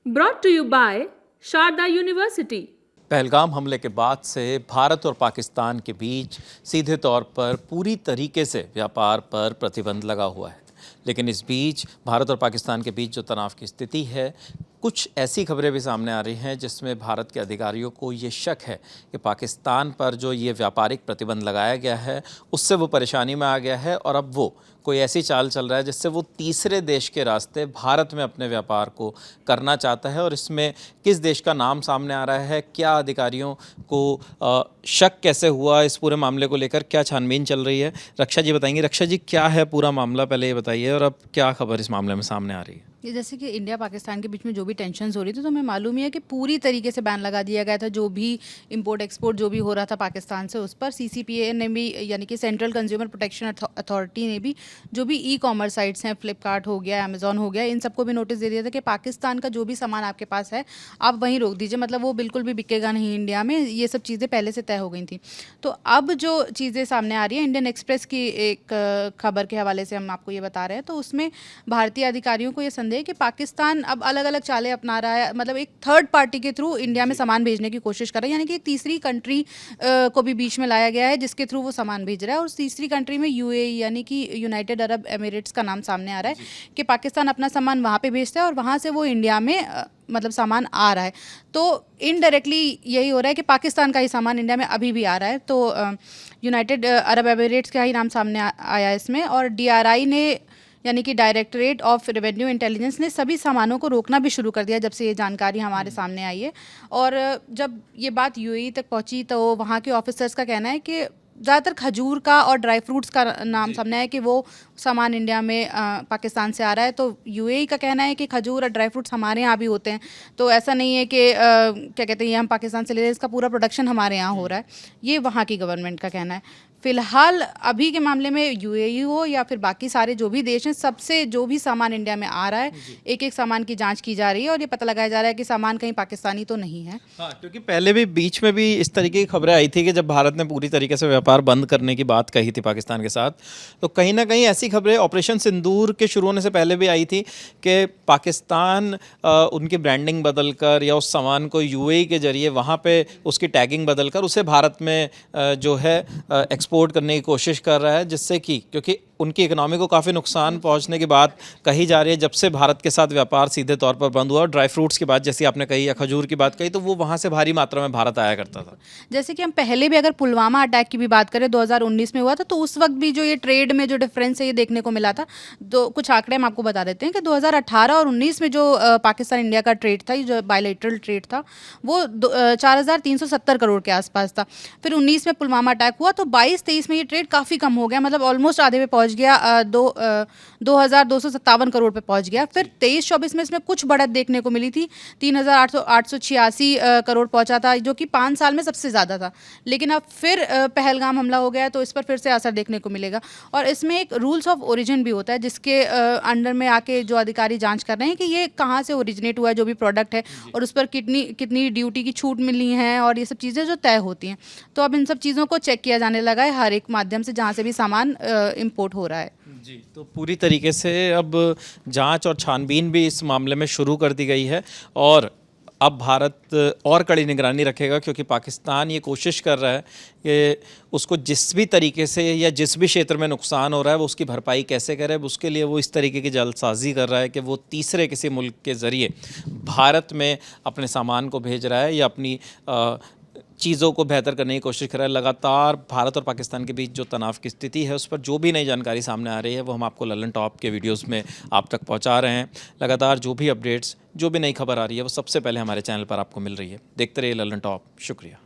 Brought to you by Sharda University. Pahalgam हमले के बाद से भारत और पाकिस्तान के बीच सीधे तौर पर पूरी तरीके से व्यापार पर प्रतिबंध लगा हुआ है, लेकिन इस बीच भारत और पाकिस्तान के बीच जो तनाव की स्थिति है, कुछ ऐसी खबरें भी सामने आ रही हैं जिसमें भारत के अधिकारियों को ये शक है कि पाकिस्तान पर जो ये व्यापारिक प्रतिबंध लगाया गया है उससे वो परेशानी में आ गया है और अब वो कोई ऐसी चाल चल रहा है जिससे वो तीसरे देश के रास्ते भारत में अपने व्यापार को करना चाहता है। और इसमें किस देश का नाम सामने आ रहा है, क्या अधिकारियों को शक कैसे हुआ, इस पूरे मामले को लेकर क्या छानबीन चल रही है, रक्षा जी बताएंगी। रक्षा जी, क्या है पूरा मामला, पहले ये बताइए, और अब क्या खबर इस मामले में सामने आ रही है। ये जैसे कि इंडिया पाकिस्तान के बीच में जो भी टेंशन्स हो रही थी, तो हमें मालूम ही है कि पूरी तरीके से बैन लगा दिया गया था। जो भी इंपोर्ट एक्सपोर्ट जो भी हो रहा था पाकिस्तान से, उस पर CCPA ने भी, यानी कि सेंट्रल कंज्यूमर प्रोटेक्शन अथॉरिटी ने भी, जो भी ई-कॉमर्स साइट्स हैं, फ्लिपकार्ट हो गया, अमेजॉन हो गया, इन सबको भी नोटिस दे दिया था कि पाकिस्तान का जो भी सामान आपके पास है आप वहीं रोक दीजिए, मतलब वो बिल्कुल भी बिकेगा नहीं इंडिया में। ये सब चीज़ें पहले से तय हो गई थी। तो अब जो चीज़ें सामने आ रही है, इंडियन एक्सप्रेस की एक खबर के हवाले से हम आपको ये बता रहे हैं, तो उसमें भारतीय अधिकारियों को ये संदेह कि पाकिस्तान अब अलग अलग चालें अपना रहा है, मतलब एक थर्ड पार्टी के थ्रू इंडिया में सामान भेजने की कोशिश कर रहा है, यानी कि एक तीसरी कंट्री को भी बीच में लाया गया है जिसके थ्रू वो सामान भेज रहा है। और उस तीसरी कंट्री में UAE यानी कि यूनाइटेड अरब एमिरेट्स का नाम सामने आ रहा है कि पाकिस्तान अपना सामान वहाँ पे भेजता है और वहाँ से वो इंडिया में मतलब सामान आ रहा है। तो इनडायरेक्टली यही हो रहा है कि पाकिस्तान का ही सामान इंडिया में अभी भी आ रहा है। तो यूनाइटेड अरब एमिरेट्स का ही नाम सामने आया इसमें। और DRI ने, यानी कि डायरेक्टरेट ऑफ रेवेन्यू इंटेलिजेंस ने, सभी सामानों को रोकना भी शुरू कर दिया जब से ये जानकारी हमारे सामने आई है। और जब ये बात UAE तक पहुंची तो वहाँ के ऑफिसर्स का कहना है कि ज़्यादातर खजूर का और ड्राई फ्रूट्स का नाम सामने है कि वो सामान इंडिया में पाकिस्तान से आ रहा है। तो UAE का कहना है कि खजूर और ड्राई फ्रूट्स हमारे यहाँ भी होते हैं, तो ऐसा नहीं है कि क्या कहते हैं ये हम पाकिस्तान से ले रहे हैं, इसका पूरा प्रोडक्शन हमारे यहाँ हो रहा है। ये वहाँ की गवर्नमेंट का कहना है। फ़िलहाल अभी के मामले में UAE हो या फिर बाकी सारे जो भी देश हैं, सबसे जो भी सामान इंडिया में आ रहा है, एक एक सामान की जांच की जा रही है और ये पता लगाया जा रहा है कि सामान कहीं पाकिस्तानी तो नहीं है। हाँ, क्योंकि पहले भी बीच में भी इस तरीके की खबरें आई थी कि जब भारत ने पूरी तरीके से व्यापार बंद करने की बात कही थी पाकिस्तान के साथ, तो कहीं ना कहीं ऐसी खबरें ऑपरेशन सिंदूर के शुरू होने से पहले भी आई थी कि पाकिस्तान उनकी ब्रांडिंग बदलकर या उस सामान को UAE के जरिए वहाँ पे उसकी टैगिंग बदलकर उसे भारत में जो है एक्सपोर्ट करने की कोशिश कर रहा है, जिससे कि क्योंकि उनकी इकोनॉमी को काफ़ी नुकसान पहुंचने की बात कही जा रही है जब से भारत के साथ व्यापार सीधे तौर पर बंद हुआ। और ड्राई फ्रूट्स की बात जैसी आपने कही या खजूर की बात कही, तो वो वहाँ से भारी मात्रा में भारत आया करता था। जैसे कि हम पहले भी अगर पुलवामा अटैक की भी बात करें, 2019 में हुआ था, तो उस वक्त भी जो ये ट्रेड में जो डिफरेंस है ये देखने को मिला था। तो कुछ आंकड़े हम आपको बता देते हैं कि 2018 और 19 में जो पाकिस्तान इंडिया का ट्रेड था, जो बायलैटरल ट्रेड था, वो 4370 करोड़ के आसपास था। फिर 19 में पुलवामा अटैक हुआ तो 22-23 में ये ट्रेड काफ़ी कम हो गया, मतलब ऑलमोस्ट आधे पे पहुंच गया, 2257 करोड़ पे पहुंच गया। फिर 23-24 में इसमें कुछ बढ़त देखने को मिली थी, 3886 करोड़ पहुंचा था, जो कि 5 साल में सबसे ज़्यादा था। लेकिन अब फिर पहलगाम हमला हो गया तो इस पर फिर से असर देखने को मिलेगा। और इसमें एक रूल्स ऑफ ओरिजिन भी होता है जिसके अंडर में आके जो अधिकारी जांच कर रहे हैं कि ये कहाँ से ओरिजिनेट हुआ है जो भी प्रोडक्ट है, और उस पर कितनी ड्यूटी की छूट मिली है, और ये सब चीज़ें जो तय होती हैं। तो अब इन सब चीज़ों को चेक किया जाने लगा है हर एक माध्यम से जहाँ से भी सामान इम्पोर्ट हो रहा है। जी, तो पूरी तरीके से अब जांच और छानबीन भी इस मामले में शुरू कर दी गई है और अब भारत और कड़ी निगरानी रखेगा, क्योंकि पाकिस्तान ये कोशिश कर रहा है कि उसको जिस भी तरीके से या जिस भी क्षेत्र में नुकसान हो रहा है वो उसकी भरपाई कैसे करे। उसके लिए वो इस तरीके की जल्दसाजी कर रहा है कि वो तीसरे किसी मुल्क के ज़रिए भारत में अपने सामान को भेज रहा है या अपनी चीज़ों को बेहतर करने की कोशिश कर रहा है। लगातार भारत और पाकिस्तान के बीच जो तनाव की स्थिति है उस पर जो भी नई जानकारी सामने आ रही है वो हम आपको ललन टॉप के वीडियोस में आप तक पहुंचा रहे हैं। लगातार जो भी अपडेट्स, जो भी नई खबर आ रही है वो सबसे पहले हमारे चैनल पर आपको मिल रही है। देखते रहिए ललन टॉप। शुक्रिया।